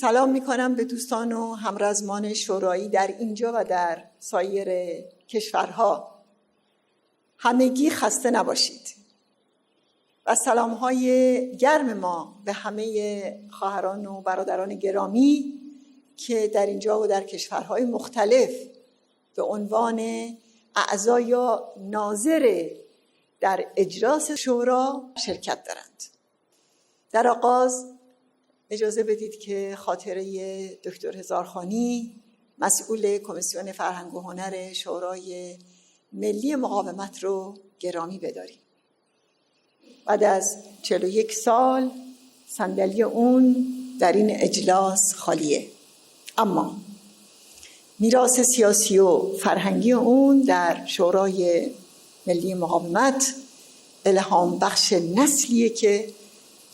سلام میکنم به دوستان و همرزمان شورایی در اینجا و در سایر کشورها. همگی خسته نباشید و سلام‌های گرم ما به همه خواهران و برادران گرامی که در اینجا و در کشورهای مختلف به عنوان اعضا یا ناظر در اجلاس شورا شرکت دارند. در آغاز اجازه بدید که خاطره دکتر هزارخانی، مسئول کمیسیون فرهنگ و هنر شورای ملی مقاومت رو گرامی بداریم. بعد از 41 سال صندلی اون در این اجلاس خالیه، اما میراث سیاسی و فرهنگی اون در شورای ملی مقاومت الهام بخش نسلیه که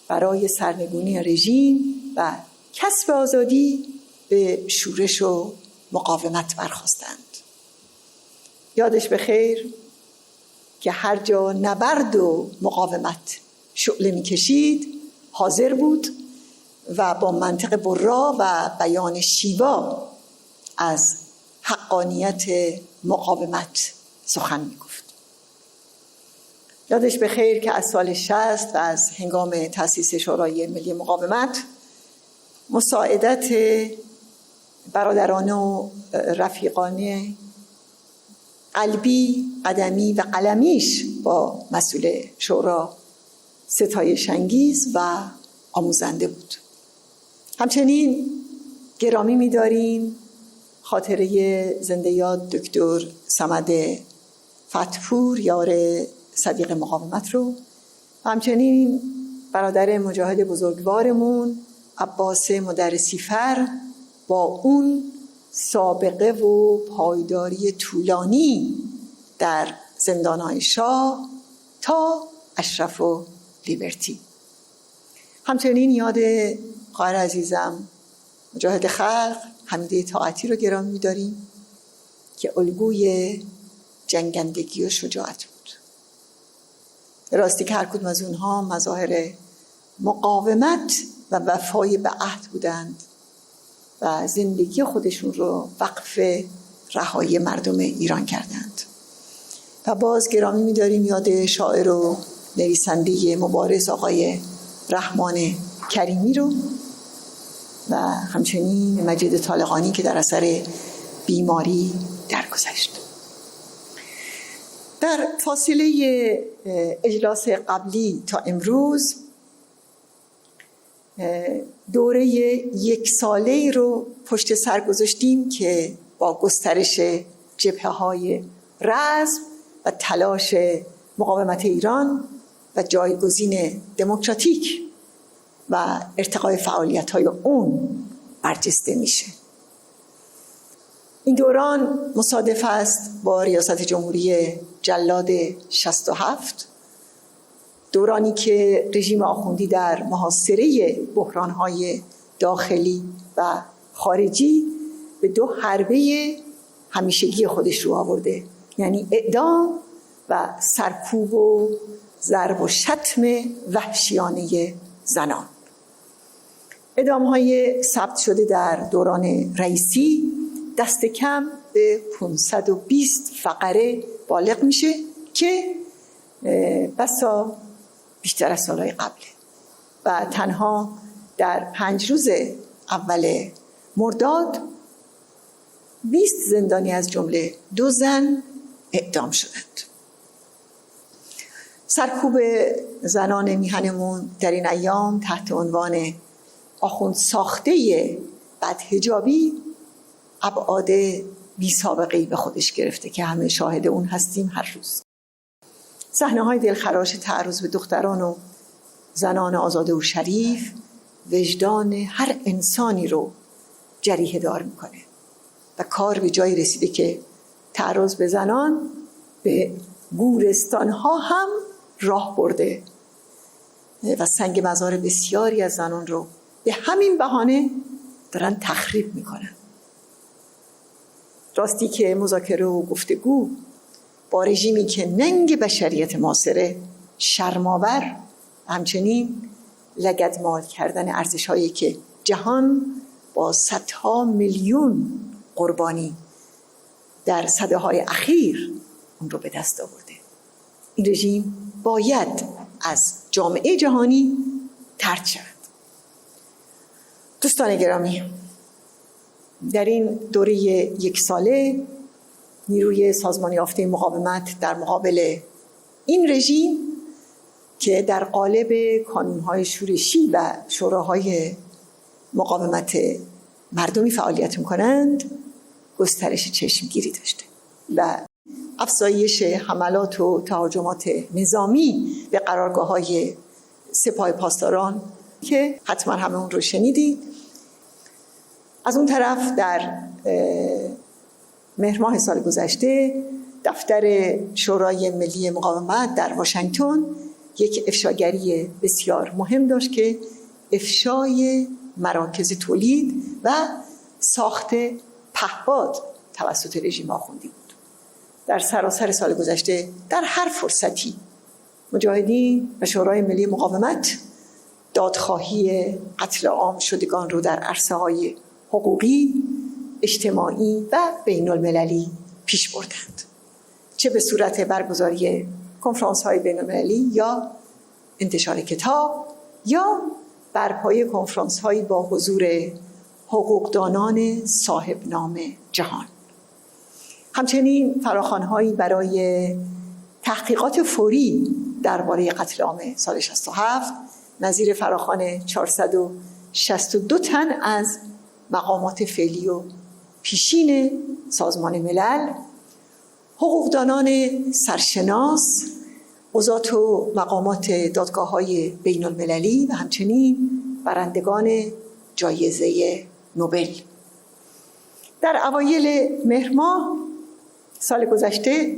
برای سرنگونی رژیم و کسب آزادی به شورش و مقاومت برخاستند. یادش بخیر که هر جا نبرد و مقاومت شعله می‌کشید حاضر بود و با منطق برا و بیان شیوا از حقانیت مقاومت سخن می‌گفت. یادش بخیر که از سال 60 و از هنگام تأسیس شورای ملی مقاومت مساعدت برادران و رفیقان قلبی، قدمی و قلمیش با مسئول شورا ستایش انگیز و آموزنده بود. همچنین گرامی می‌داریم خاطره زنده یاد دکتر صمد فتحپور، یار صدیق مقاومت رو، همچنین برادر مجاهد بزرگوارمون عباس مدرسی فر با اون سابقه و پایداری طولانی در زندان‌های شاه تا اشرف و لیبرتی. همچنین یاد خواهر عزیزم مجاهد خلق حمیده طاعتی رو گرامی می‌داریم که الگوی جنگندگی و شجاعت بود. راستی که هر کدوم از اونها مظاهر مقاومت و وفای به عهد بودند و زندگی خودشون رو وقف رهایی مردم ایران کردند. و باز گرامی می‌داریم یاد شاعر و نویسنده مبارز آقای رحمان کریمی رو و همچنین مجید طالقانی که در اثر بیماری درگذشت. در فاصله اجلاس قبلی تا امروز دوره 1 ساله‌ای رو پشت سر گذاشتیم که با گسترش جبهه‌های رزم و تلاش مقاومت ایران و جایگزین دموکراتیک و ارتقای فعالیت‌های اون برجسته میشه. این دوران مصادف است با ریاست جمهوری جلاد 67، دورانی که رژیم آخوندی در محاصره بحران‌های داخلی و خارجی به 2 حربه همیشگی خودش رو آورده، یعنی اعدام و سرکوب و ضرب و شتم وحشیانه زنان. اعدام‌های ثبت شده در دوران رئیسی دست کم به 520 فقره بالغ میشه که بسا بیشتر از سالهای قبله و تنها در 5 روز اول مرداد 20 زندانی از جمله 2 زن اعدام شدند. سرکوب زنان میهنمون در این ایام تحت عنوان آخوند ساخته بدحجابی ابعاد بی سابقه‌ای به خودش گرفته که همه شاهد اون هستیم هر روز. صحنه‌های دلخراش تعرض به دختران و زنان آزاده و شریف وجدان هر انسانی رو جریحه دار میکنه و کار به جایی رسیده که تعرض به زنان به گورستان‌ها هم راه برده و سنگ مزار بسیاری از زنان رو به همین بهانه دارن تخریب میکنن. راستی که مذاکره و گفتگو با رژیمی که ننگ بشریت معاصره شرم‌آور، همچنین لگدمال کردن ارزش‌هایی که جهان با صدها میلیون قربانی در سده‌های اخیر اون رو به دست آورده. این رژیم باید از جامعه جهانی طرد شود. دوستان گرامی، در این دوره 1 ساله نیروی سازمان یافته مقاومت در مقابل این رژیم که در قالب کانون‌های شورشی و شوراهای مقاومت مردمی فعالیت می‌کنند گسترش چشمگیری داشته و افزایش حملات و تهاجمات نظامی به قرارگاه‌های سپاه پاسداران که حتما همه اون رو شنیدید. از اون طرف در مهر ماه سال گذشته دفتر شورای ملی مقاومت در واشنگتن یک افشاگری بسیار مهم داشت که افشای مراکز تولید و ساخت پهپاد توسط رژیم آخوندی بود. در سراسر سال گذشته در هر فرصتی مجاهدین و شورای ملی مقاومت دادخواهی قتل عام شدگان رو در عرصه‌های حقوقی، اجتماعی و بین المللی پیش بردند، چه به صورت برگزاری کنفرانس‌های بین المللی یا انتشار کتاب یا برپای کنفرانس‌هایی با حضور حقوقدانان صاحب نام جهان. همچنین فراخوان‌هایی برای تحقیقات فوری درباره قتل عام سال 67 نظیر فراخوان 462 تن از مقامات فعلی و پیشین سازمان ملل، حقوقدانان سرشناس، قضات و مقامات دادگاه‌های بین المللی و همچنین برندگان جایزه نوبل. در اوایل مهر ماه سال گذشته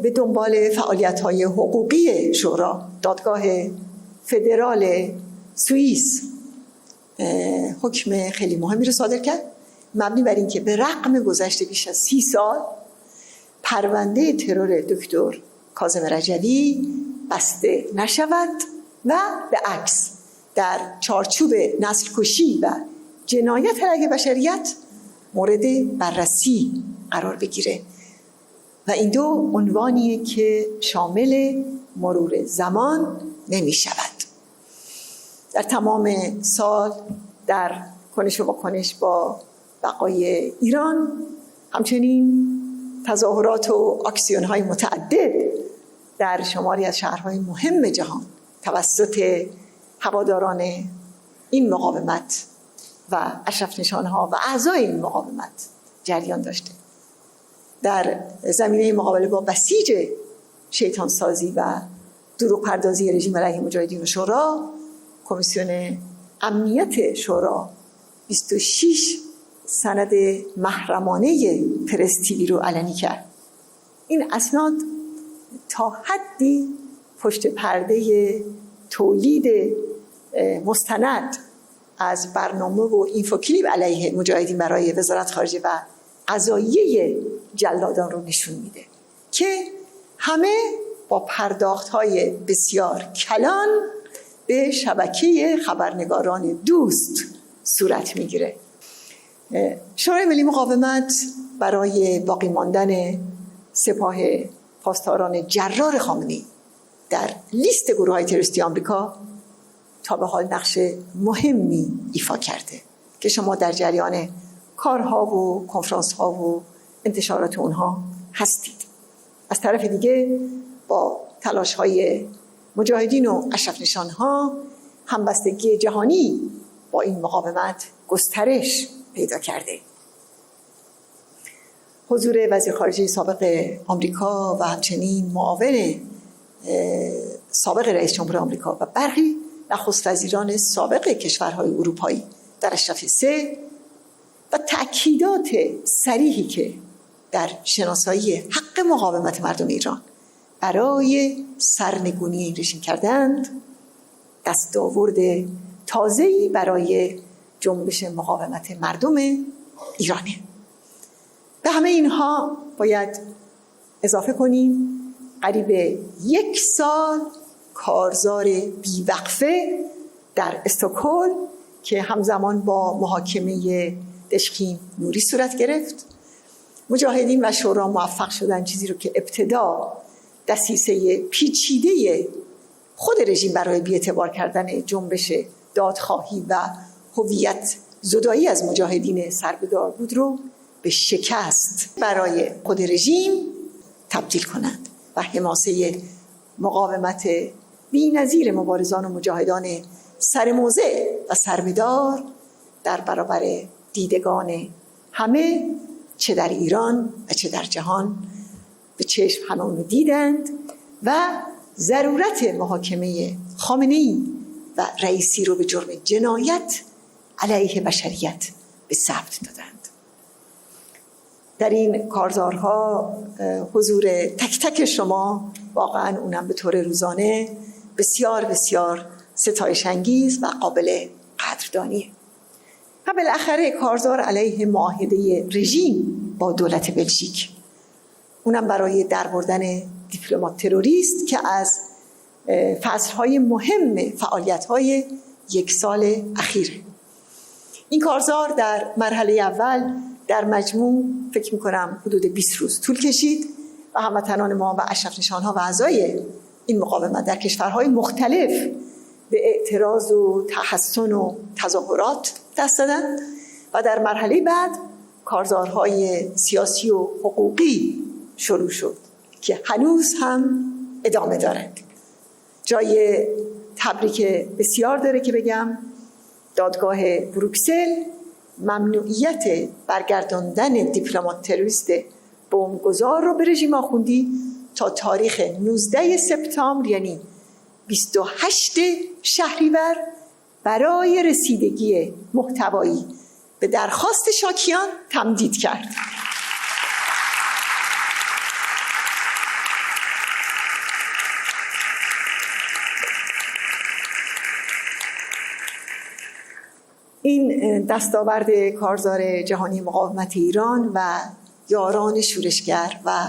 به دنبال فعالیت‌های حقوقی شورا، دادگاه فدرال سوئیس حکم خیلی مهمی رو صادر کرد مبنی بر اینکه به رغم گذشت بیش از 30 سال پرونده ترور دکتر کاظم رجوی بسته نشود و به عکس در چارچوب نسل کشی و جنایت علیه بشریت مورد بررسی قرار بگیره و این دو عنوانیه که شامل مرور زمان نمی شود. در تمام سال در کنش و واکنش با بقای ایران همچنین تظاهرات و اکسیون‌های متعدد در شماری از شهرهای مهم جهان توسط هواداران این مقاومت و اشرف نشانها و اعضای این مقاومت جریان داشته. در زمینه مقابله با بسیج شیطان سازی و دروغ پردازی رژیم علیه مجاهدین و شورا، کمیسیون امنیت شورا 26 سند محرمانه پرس تیوی رو علنی کرد. این اسناد تا حدی پشت پرده تولید مستند از برنامه و اینفوکلیپ علیه مجاهدین برای وزارت خارجه و قضاییه جلادان رو نشون میده که همه با پرداخت‌های بسیار کلان به شبکه خبرنگاران دوست صورت میگیره. شورای ملی مقاومت برای باقی ماندن سپاه پاسداران جرار خامنه‌ای در لیست گروه‌های تروریستی آمریکا تا به حال نقش مهمی ایفا کرده که شما در جریان کارها و کنفرانس‌ها و انتشارات اونها هستید. از طرف دیگه با تلاش‌های مجاهدین و اشرف نشانها همبستگی جهانی با این مقاومت گسترش پیدا کرده. حضور وزیر خارجه سابق آمریکا و همچنین معاون سابق رئیس جمهور آمریکا و برخی نخست وزیران سابق کشورهای اروپایی در اشرف 3 و تأکیدات صریحی که در شناسایی حق مقاومت مردم ایران برای سرنگونی این رژیم کردند، دستاورد تازه‌ای برای جنبش مقاومت مردم ایرانه. به همه اینها باید اضافه کنیم قریب 1 سال کارزار بیوقفه در استکهلم که همزمان با محاکمه دشکین نوری صورت گرفت. مجاهدین و شورا موفق شدن چیزی رو که ابتدا دسیسه پیچیده خود رژیم برای بی‌اعتبار کردن جنبش دادخواهی و هویت زدایی از مجاهدین سربدار بود رو به شکست برای خود رژیم تبدیل کنند و حماسه مقاومت بی‌نظیر مبارزان و مجاهدان سرموضع و سربدار در برابر دیدگان همه، چه در ایران و چه در جهان، به چشم همه اونو دیدند و ضرورت محاکمه خامنه‌ای و رئیسی رو به جرم جنایت علیه بشریت به ثبت دادند. در این کارزارها حضور تک تک شما واقعا اونم به طور روزانه بسیار بسیار ستایش انگیز و قابل قدردانیه. و بالاخره کارزار علیه معاهده رژیم با دولت بلژیک، اونم برای دربردن دیپلمات تروریست که از فصلهای مهم فعالیت‌های یک سال اخیره. این کارزار در مرحله اول در مجموع فکر می‌کنم حدود 20 روز طول کشید و هموطنان ما و اشرف نشان‌ها و اعضای این مقاومت در کشورهای مختلف به اعتراض و تحسن و تظاهرات دست دادند و در مرحله بعد کارزارهای سیاسی و حقوقی شروع شد که هنوز هم ادامه دارند. جای تبریک بسیار داره که بگم دادگاه بروکسل ممنوعیت برگرداندن دیپلمات تروریست بمبگذار رو به رژیم آخوندی تا تاریخ 19 سپتامبر یعنی 28 شهریور برای رسیدگی محتوایی به درخواست شاکیان تمدید کرد. این دستاورد کارزار جهانی مقاومت ایران و یاران شورشگر و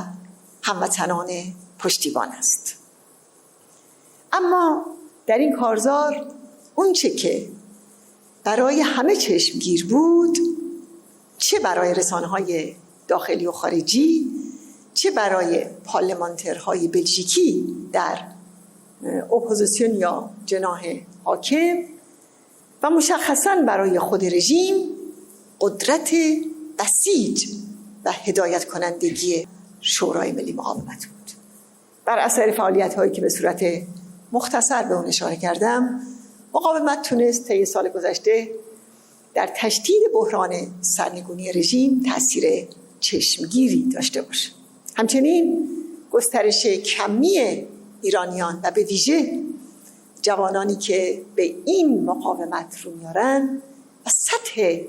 هموطنان پشتیبان است. اما در این کارزار اون چه که برای همه چشمگیر بود، چه برای رسانه‌های داخلی و خارجی، چه برای پارلمانترهای بلژیکی در اپوزیسیون یا جناح حاکم و مشخصاً برای خود رژیم، قدرت بسیج و هدایت کنندگی شورای ملی مقاومت بود. بر اثر فعالیت‌هایی که به صورت مختصر به اون اشاره کردم، مقاومت تونست طی سال گذشته در تشدید بحران سرنگونی رژیم تأثیر چشمگیری داشته باشه. همچنین گسترش کمی ایرانیان و به ویژه جوانانی که به این مقاومت رو میارن و سطح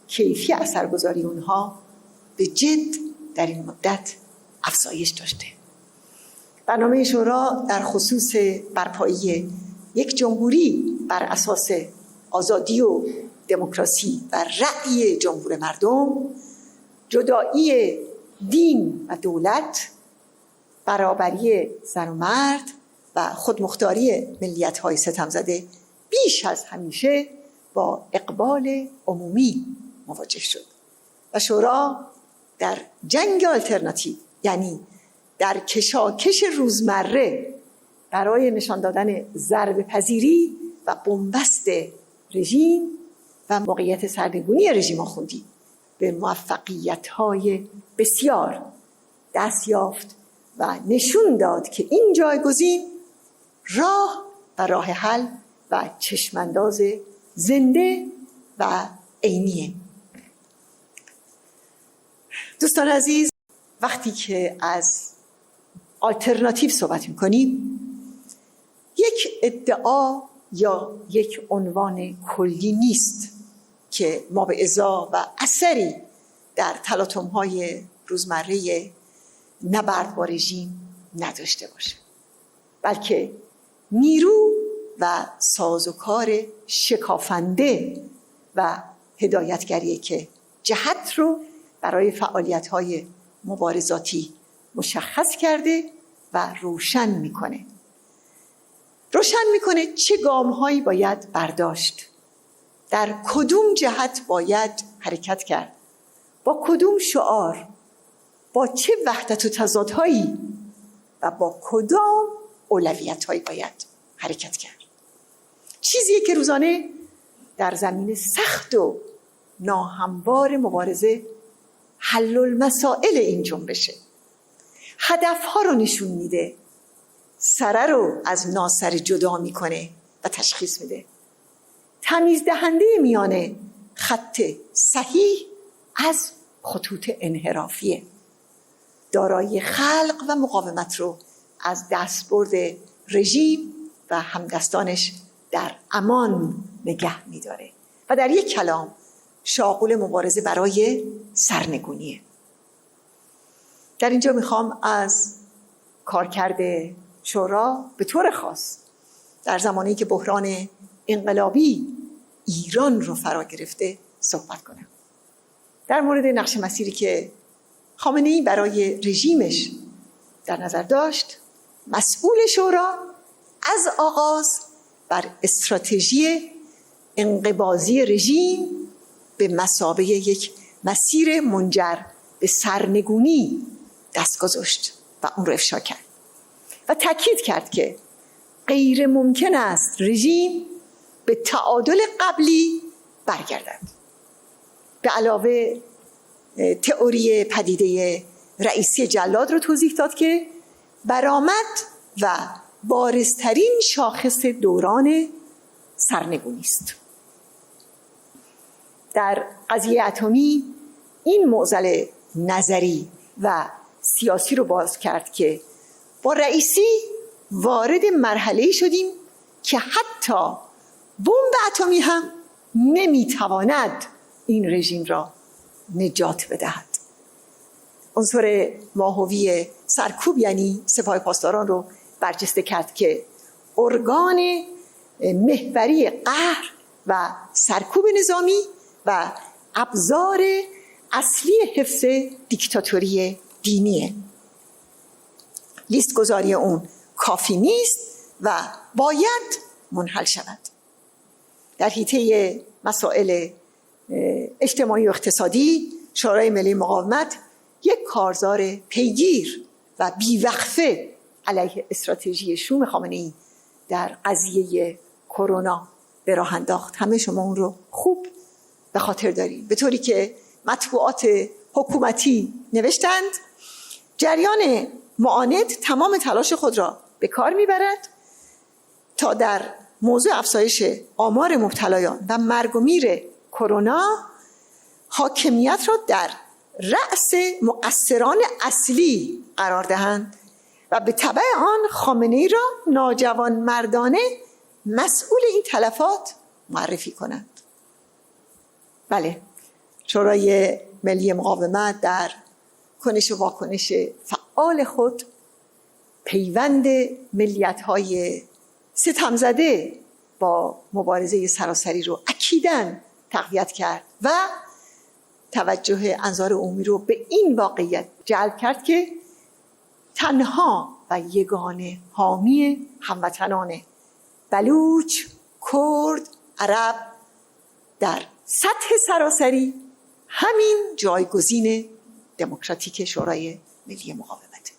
کیفی اثرگذاری اونها به جد در این مدت افزایش داشته. برنامه شورا در خصوص برپایی یک جمهوری بر اساس آزادی و دموکراسی و رأی جمهور مردم، جدایی دین و دولت، برابری زن و مرد و خودمختاری ملیت‌های ستمزده بیش از همیشه با اقبال عمومی مواجه شد و شورا در جنگ آلترناتیو، یعنی در کشاکش روزمره برای نشان دادن ضربه پذیری و بنبست رژیم و موقعیت سرنگونی رژیم آخوندی، به موفقیت‌های بسیار دست یافت و نشون داد که این جایگزین راه و راه حل و چشمانداز زنده و عینیه. دوستان عزیز، وقتی که از آلترناتیو صحبت می‌کنیم، یک ادعا یا یک عنوان کلی نیست که ما به ازا و اثری در تلاطم‌های روزمره نبرد با رژیم نداشته باشه، بلکه نیرو و سازوکار شکافنده و هدایتگریه که جهت رو برای فعالیت‌های مبارزاتی مشخص کرده و روشن میکنه چه گام‌هایی باید برداشت در کدوم جهت باید حرکت کرد، با کدوم شعار، با چه وحدت و تضادهایی و با کدام اولویت‌هایی باید حرکت کرد. چیزیه که روزانه در زمین سخت و ناهموار مبارزه حل المسائل این جنبشه، هدفها رو نشون میده، سره رو از ناسره جدا میکنه و تشخیص میده، تمیز دهنده میانه خط صحیح از خطوط انحرافیه، دارای خلق و مقاومت رو از دستبرد رژیم و همدستانش در امان نگه میداره و در یک کلام شاغول مبارزه برای سرنگونیه. در اینجا میخوام از کارکرد شورا به طور خاص در زمانی که بحران انقلابی ایران رو فرا گرفته صحبت کنم. در مورد نقش مسیری که خامنه‌ای برای رژیمش در نظر داشت، مسئول شورا از آغاز بر استراتژی انقباضی رژیم به مثابه یک مسیر منجر به سرنگونی دست گذاشت و اون رو افشا کرد و تاکید کرد که غیر ممکن است رژیم به تعادل قبلی برگردد. به علاوه تئوری پدیده رئیسی جلاد رو توضیح داد که برآمد و بارزترین شاخص دوران سرنگونی است. در قضیه اتمی این معضل نظری و سیاسی رو باز کرد که با رئیسی وارد مرحله‌ای شدیم که حتی بمب اتمی هم نمیتواند این رژیم را نجات بدهد. عنصر ماهوی سرکوب یعنی سپاه پاسداران رو برجسته کرد که ارگان محوری قهر و سرکوب نظامی و ابزار اصلی حفظ دیکتاتوری دینیه. لیست گذاری اون کافی نیست و باید منحل شود. در حیطه مسائل اجتماعی و اقتصادی شورای ملی مقاومت یک کارزار پیگیر و بیوقفه علیه استراتژی شوم خامنه‌ای در قضیه کرونا به راه انداخت. همه شما اون رو خوب به خاطر دارید، به طوری که مطبوعات حکومتی نوشتند جریان معاند تمام تلاش خود را به کار میبرد تا در موضوع افزایش آمار مبتلایان و مرگ و میر کرونا حاکمیت را در رأس مقصران اصلی قرار دهند و به تبع آن خامنه‌ای را ناجوان مردانه مسئول این تلفات معرفی کنند. بله، شورای ملی مقاومت در کنش و واکنش فعال خود پیوند ملیت‌های ستمزده با مبارزه سراسری رو اکیداً تقویت کرد و توجه انظار عمومی رو به این واقعیت جلب کرد که تنها و یگانه حامی هموطنان بلوچ، کرد، عرب در سطح سراسری همین جایگزین دموکراتیک شورای ملی مقاومت.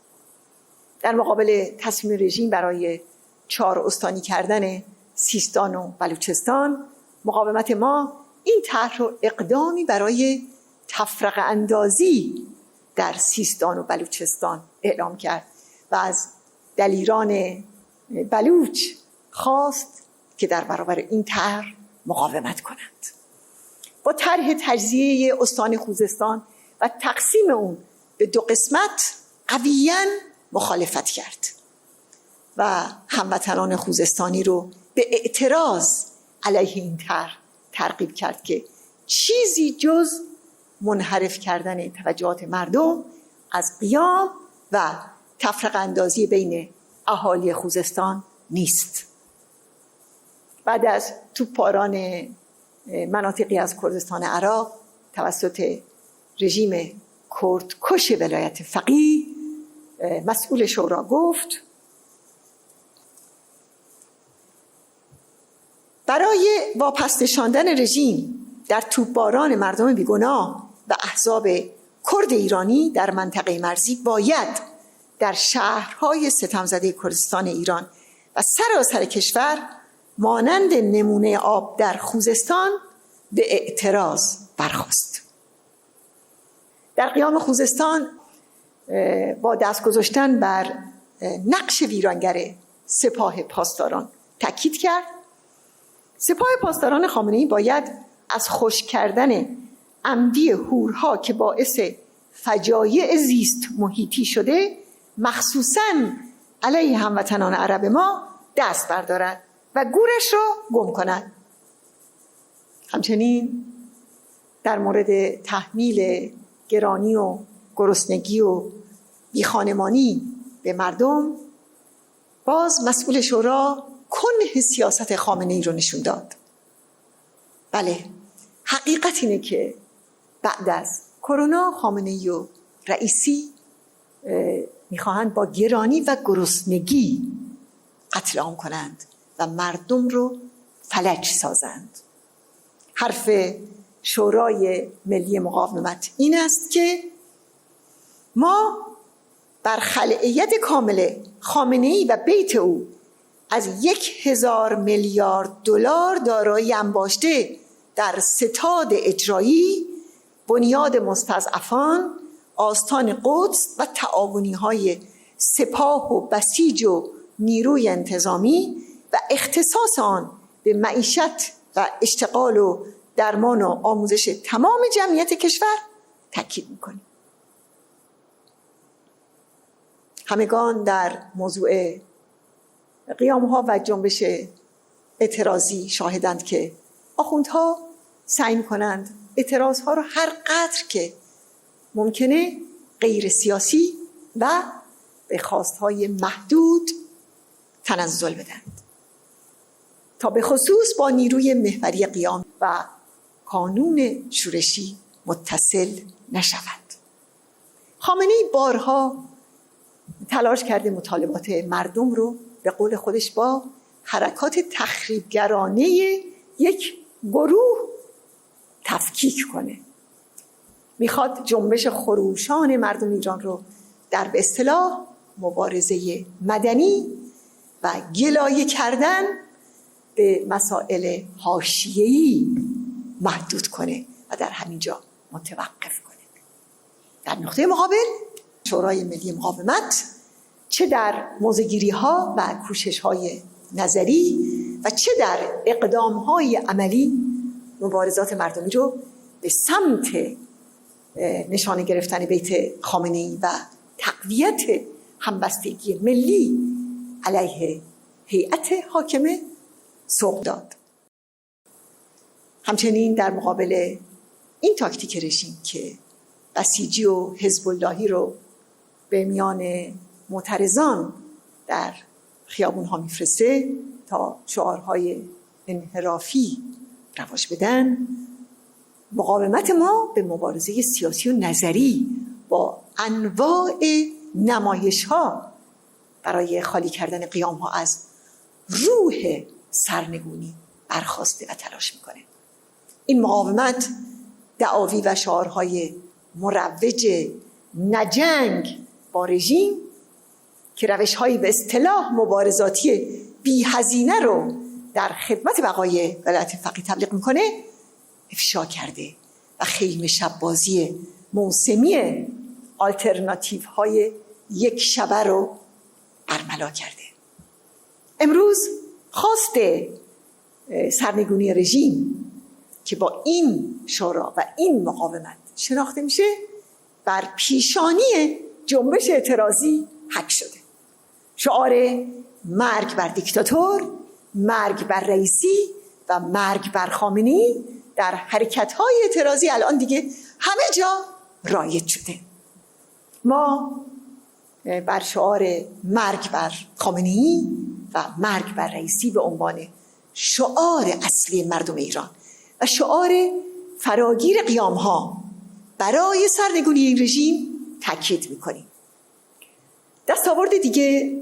در مقابل تصمیم رژیم برای 4 استانی کردن سیستان و بلوچستان، مقاومت ما این طرح رو اقدامی برای تفرقه اندازی در سیستان و بلوچستان اعلام کرد و از دلیران بلوچ خواست که در برابر این طرح مقاومت کنند. با طرح تجزیه استان خوزستان و تقسیم اون به 2 قسمت قویاً مخالفت کرد و هموطنان خوزستانی رو به اعتراض علیه این طرح ترغیب کرد که چیزی جز منحرف کردن توجهات مردم از قیام و تفرقه اندازی بین اهالی خوزستان نیست. بعد از توپباران مناطقی از کردستان عراق توسط رژیم کردکش ولایت فقیه، مسئول شورا گفت برای واپس نشاندن رژیم در توپباران مردم بیگناه و احزاب کرد ایرانی در منطقه مرزی باید در شهرهای ستمزده کردستان ایران و سراسر کشور مانند نمونه آب در خوزستان به اعتراض برخاست. در قیام خوزستان با دست گذاشتن بر نقش ویرانگر سپاه پاسداران تاکید کرد. سپاه پاسداران خامنه‌ای باید از خشک کردن عمدی هورها که باعث فجایع زیست محیطی شده مخصوصاً علیه هموطنان عرب ما دست بردارد و گورش را گم کند. همچنین در مورد تحمیل گرانی و گرسنگی و بیخانمانی به مردم باز مسئول شورا کنه سیاست خامنه‌ای رو نشون داد. بله، حقیقت اینه که بعد از کرونا خامنه‌ای و رئیسی میخواهند با گرانی و گرسنگی قتل عام کنند و مردم رو فلج سازند. حرف شورای ملی مقاومت این است که ما بر خلأیت کامل خامنه‌ای و بیت او از 1000 میلیارد دلار دارایی انباشته در ستاد اجرایی، بنیاد مستضعفان، آستان قدس و تعاونی‌های سپاه و بسیج و نیروی انتظامی و اختصاص آن به معیشت و اشتغال و درمان و آموزش تمام جمعیت کشور تاکید می‌کنیم. همگان در موضوع قیام‌ها و جنبش اعتراضی شاهدند که آخوندها سعی می‌کنند اعتراضها رو هر قدر که ممکنه غیر سیاسی و به خواستهای محدود تنزل بدند تا به خصوص با نیروی محوری قیام و کانون شورشی متصل نشود. خامنه‌ای بارها تلاش کرده مطالبات مردم رو به قول خودش با حرکات تخریبگرانه یک گروه تفکیک کنه. میخواد جنبش خروشان مردم ایران رو در به اصطلاح مبارزه مدنی و گلایه کردن به مسائل حاشیه‌ای محدود کنه و در همینجا متوقف کنه. در نقطه مقابل شورای ملی مقاومت چه در موضع‌گیری‌ها و کوشش‌های نظری و چه در اقدام‌های عملی مبارزات مردمی رو به سمت نشانه گرفتن بیت خامنه‌ای و تقویت همبستگی ملی علیه هیئت حاکمه سوق داد. همچنین در مقابل این تاکتیک رژیم که بسیجی و حزب اللهی رو به میان معترضان در خیابون‌ها میفرسته تا شعارهای انحرافی رواج بدن، مقاومت ما به مبارزه سیاسی و نظری با انواع نمایش‌ها برای خالی کردن قیام‌ها از روح سرنگونی برخاسته و تلاش میکنه. این مقاومت دعاوی و شعارهای مروج نجنگ با رژیم که روش‌هایی به اصطلاح مبارزاتی بی‌هزینه رو در خدمت بقای ولایت فقیه تبلیغ میکنه افشا کرده و خیمه شب بازی موسمی آلترناتیو های یک شبه رو برملا کرده. امروز خواست سرنگونی رژیم که با این شورا و این مقاومت شناخته میشه بر پیشانی جنبش اعتراضی حک شده. شعار مرگ بر دیکتاتور، مرگ بر رئیسی و مرگ بر خامنه‌ای در حرکت‌های اعتراضی الان دیگه همه جا رایج شده. ما بر شعار مرگ بر خامنه‌ای و مرگ بر رئیسی به عنوان شعار اصلی مردم ایران و شعار فراگیر قیام‌ها برای سرنگونی این رژیم تاکید می‌کنیم. دستاورد دیگه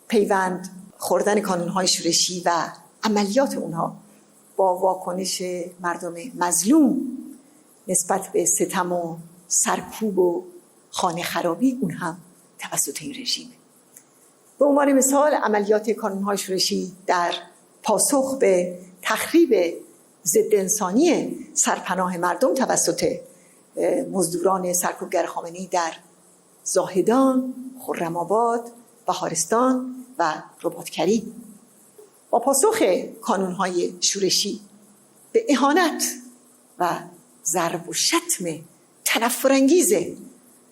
پیوند خوردن کانون‌های شورشی و عملیات اونها با واکنش مردم مظلوم نسبت به ستم و سرکوب و خانه خرابی، اون هم توسط این رژیمه. به عنوان مثال عملیات کانون‌های شورشی در پاسخ به تخریب ضد انسانی سرپناه مردم توسط مزدوران سرکوبگر خامنه‌ای در زاهدان، خرم‌آباد، بهارستان و رباطکری. با پاسخ کانون‌های شورشی به اهانت و ضرب و شتم تنفرانگیز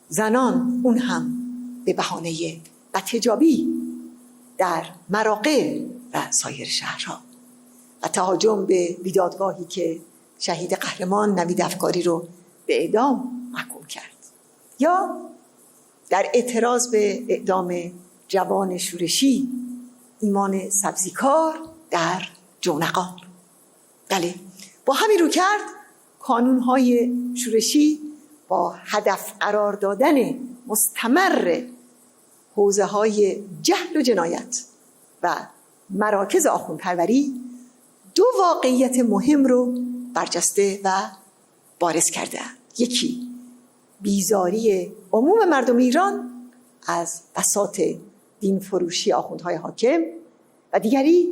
زنان، اون هم به بهانه بدحجابی در مراغه و سایر شهرها، و تهاجم به بیدادگاهی که شهید قهرمان نوید افکاری رو به اعدام محکوم کرد، یا در اعتراض به اعدام جوان شورشی ایمان سبزیکار در جونقان. بله، با همین رو کرد کانون‌های شورشی با هدف قرار دادن مستمر حوزه‌های جهل و جنایت و مراکز آخوندپروری دو واقعیت مهم رو برجسته و بارز کرده‌اند. یکی بیزاری عموم مردم ایران از بساط دین فروشی آخوندهای حاکم، و دیگری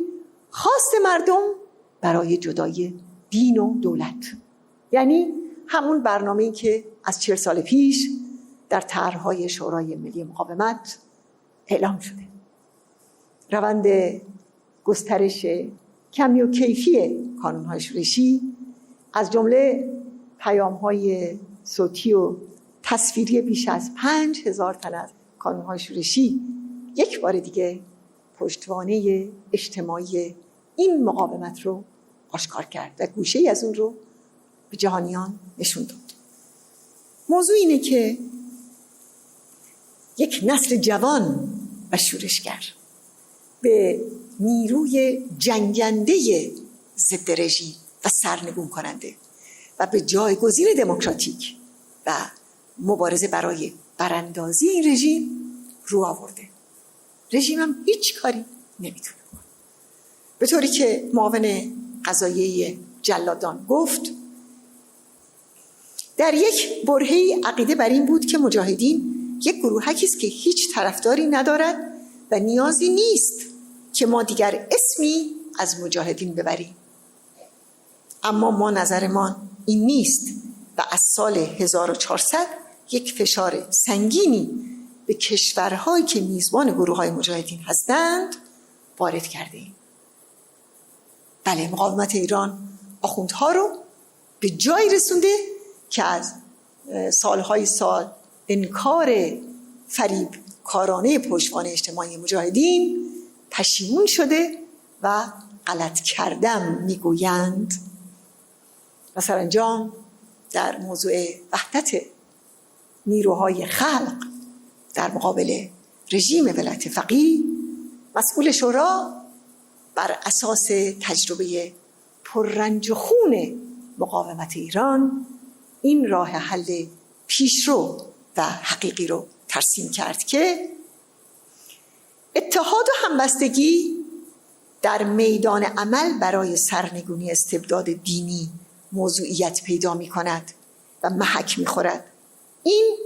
خواست مردم برای جدای دین و دولت، یعنی همون برنامه‌ای که از 40 سال پیش در طرح‌های شورای ملی مقاومت اعلام شده. روند گسترش کمی و کیفی کانون‌های شورشی از جمله پیام‌های صوتی و تصویری بیش از 5000 تن از کانون‌های شورشی یک بار دیگه پشتوانه اجتماعی این مقاومت رو آشکار کرد و گوشه‌ای از اون رو به جهانیان نشون داد. موضوع اینه که یک نسل جوان و شورشگر به نیروی جنگنده ضد رژیم و سرنگون کننده و به جایگزین دموکراتیک و مبارزه برای براندازی این رژیم رو آورده. رژیم هم هیچ کاری نمیتونه کنه. به طوری که معاون قضاییه جلادان گفت، در یک برهه‌ای عقیده بر این بود که مجاهدین یک گروهکی است که هیچ طرفداری ندارد و نیازی نیست که ما دیگر اسمی از مجاهدین ببریم. اما ما نظرمان این نیست و از سال 1400 یک فشار سنگینی به کشورهایی که میزبان گروه‌های مجاهدین هستند وارد کرده ایم. بله، مقاومت ایران آخوندها رو به جایی رسونده که از سالهای سال انکار فریب کارانه پشتوانه اجتماعی مجاهدین پشیمون شده و غلط کردم میگویند و سرانجام در موضوع وحدت نیروهای خلق در مقابل رژیم ولایت فقیه، مسئول شورا بر اساس تجربه پررنج و خون مقاومت ایران این راه حل پیشرو و حقیقی رو ترسیم کرد که اتحاد و همبستگی در میدان عمل برای سرنگونی استبداد دینی موضوعیت پیدا می کند و محک می خورد. این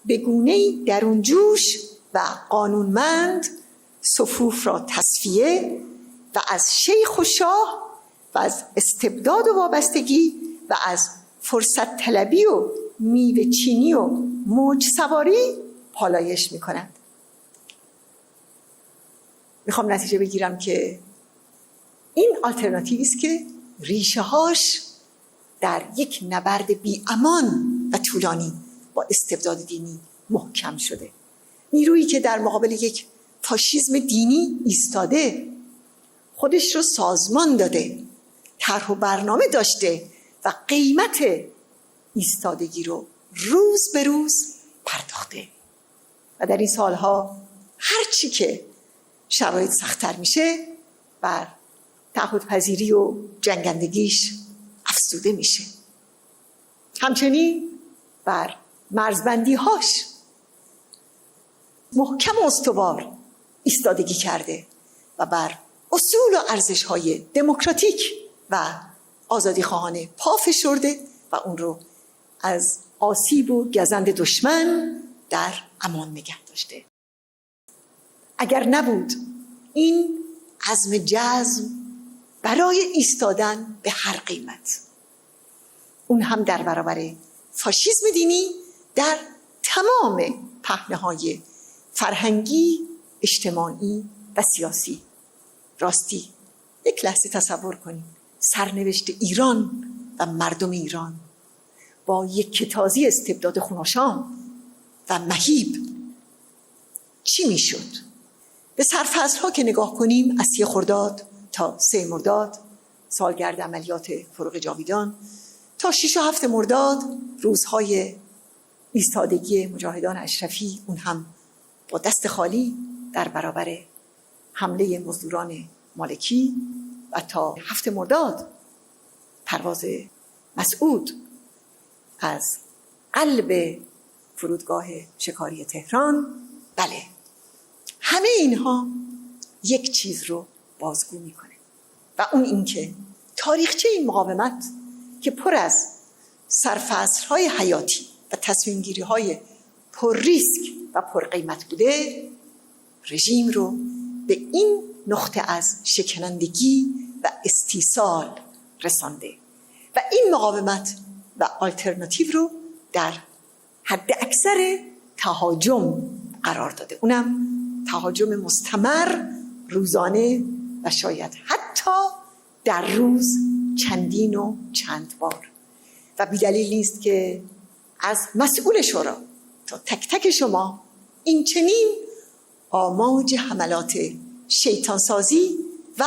به گونه‌ای درون جوش و قانونمند صفوف را تصفیه و از شیخ و شاه و از استبداد و وابستگی و از فرصت طلبی و میوه چینی و موج سواری پالایش می کند. میخوام نتیجه بگیرم که این آلترناتیوی است که ریشه هاش در یک نبرد بی امان و طولانی با استبداد دینی محکم شده. نیرویی که در مقابل یک فاشیسم دینی ایستاده، خودش رو سازمان داده، طرح و برنامه داشته و قیمت ایستادگی رو روز به روز پرداخته و در این سالها هرچی که شرایط سخت‌تر میشه بر تعهدپذیری و جنگندگیش افزوده میشه. همچنین بر مرزبندی‌هاش محکم و استوار ایستادگی کرده و بر اصول و ارزش‌های دموکراتیک و آزادی خواهانه پا فشرده و اون رو از آسیب و گزند دشمن در امان نگه داشته. اگر نبود این عزم جزم برای ایستادن به هر قیمت، اون هم در برابر فاشیسم دینی در تمام پهنه‌های فرهنگی، اجتماعی و سیاسی. راستی یک لحظه تصور کنید سرنوشت ایران و مردم ایران با یک تازی استبداد خوناشام و مهیب چی میشد؟ به سرفصل‌ها که نگاه کنیم، از 3 خرداد تا 3 مرداد سالگرد عملیات فروغ جاویدان، تا 6 و 7 مرداد روزهای ایستادگی مجاهدان اشرفی، اون هم با دست خالی در برابر حمله مزدوران مالکی، و تا 7 مرداد پرواز مسعود از قلب فرودگاه شکاری تهران. بله، همه اینها یک چیز رو بازگو میکنه و اون این که تاریخچه این مقاومت که پر از سرفصل‌های حیاتی و تصمیم‌گیری‌های پر ریسک و پر قیمت بوده، رژیم رو به این نقطه از شکنندگی و استیصال رسانده و این مقاومت و آلترناتیو رو در حد اکثر تهاجم قرار داده، اونم تهاجم مستمر، روزانه و شاید حتی در روز چندین و چند بار. و بی‌دلیل نیست که از مسئول شورا تا تک تک شما این چنین آماج حملات شیطانسازی و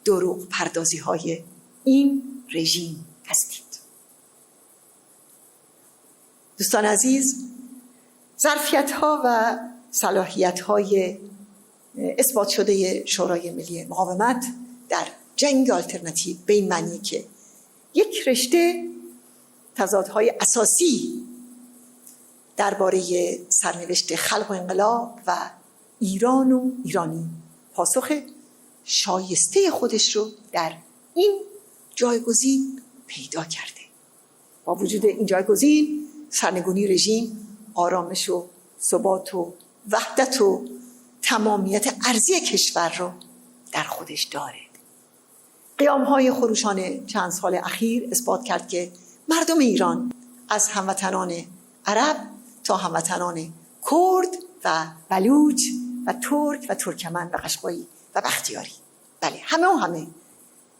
دروغ پردازی های این رژیم هستید. دوستان عزیز، ظرفیت ها و صلاحیت های اثبات شده شورای ملی مقاومت در جنگ آلترناتیو به این معنی که یک رشته تضادهای اساسی درباره سرنوشت خلق و انقلاب و ایران و ایرانی پاسخ شایسته خودش رو در این جایگزین پیدا کرده. با وجود این جایگزین، سرنگونی رژیم آرامش و ثبات و وحدت و تمامیت ارضی کشور رو در خودش داره. قیام‌های خروشان چند سال اخیر اثبات کرد که مردم ایران از هموطنان عرب تا هموطنان کرد و بلوچ و ترک و ترکمن و قشقایی و بختیاری، بله، همه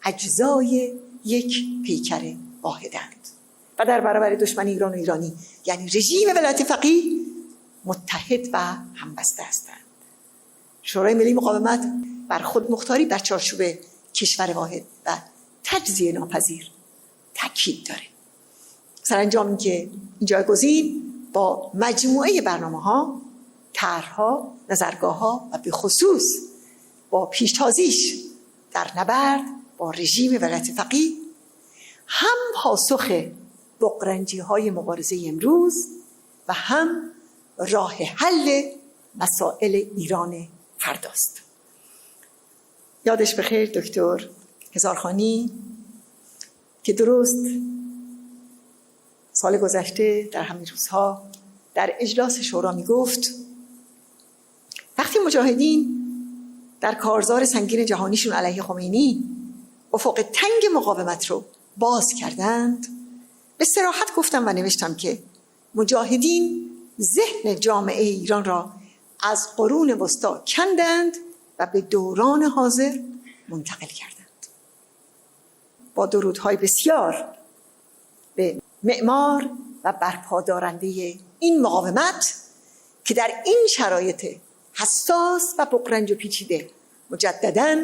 اجزای یک پیکر واحدند و در برابر دشمن ایران و ایرانی یعنی رژیم ولایت فقیه متحد و همبسته هستند. شورای ملی مقاومت بر خود مختاری در چارچوب کشور واحد و تجزیه ناپذیر تاکید داره. سرانجام این که این جایگزین با مجموعه برنامه‌ها، طرح‌ها، نظرگاه‌ها و به خصوص با پیشتازیش در نبرد با رژیم ولایت فقیه هم پاسخ بغرنجی‌های مبارزه امروز و هم راه حل مسائل ایران فرداست. یادش بخیر دکتر هزارخانی که درست سال گذشته در همین روزها در اجلاس شورا می گفت وقتی مجاهدین در کارزار سنگین جهانیشون علیه خمینی افق تنگ مقاومت رو باز کردند، به صراحت گفتم و نوشتم که مجاهدین ذهن جامعه ایران را از قرون وسطی کندند و به دوران حاضر منتقل کردند. با درودهای بسیار به معمار و برپادارنده این مقاومت که در این شرایط حساس و بغرنج و پیچیده مجدداً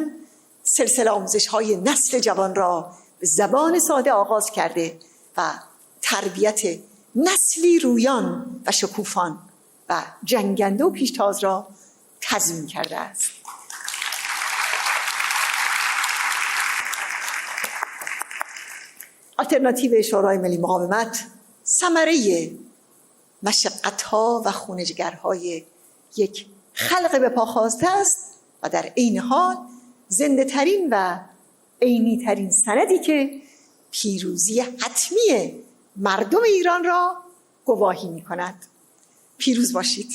سلسله آموزش‌های نسل جوان را به زبان ساده آغاز کرده و تربیت نسلی رویان و شکوفان و جنگنده و پیشتاز را تضمین کرده است. آلترناتیو شورای ملی مقاومت ثمره مشقت‌ها و خونه‌جگرهای یک خلق به پا خواسته است و در عین حال زنده ترین و عینی ترین سندی که پیروزی حتمی مردم ایران را گواهی می کند. پیروز باشید.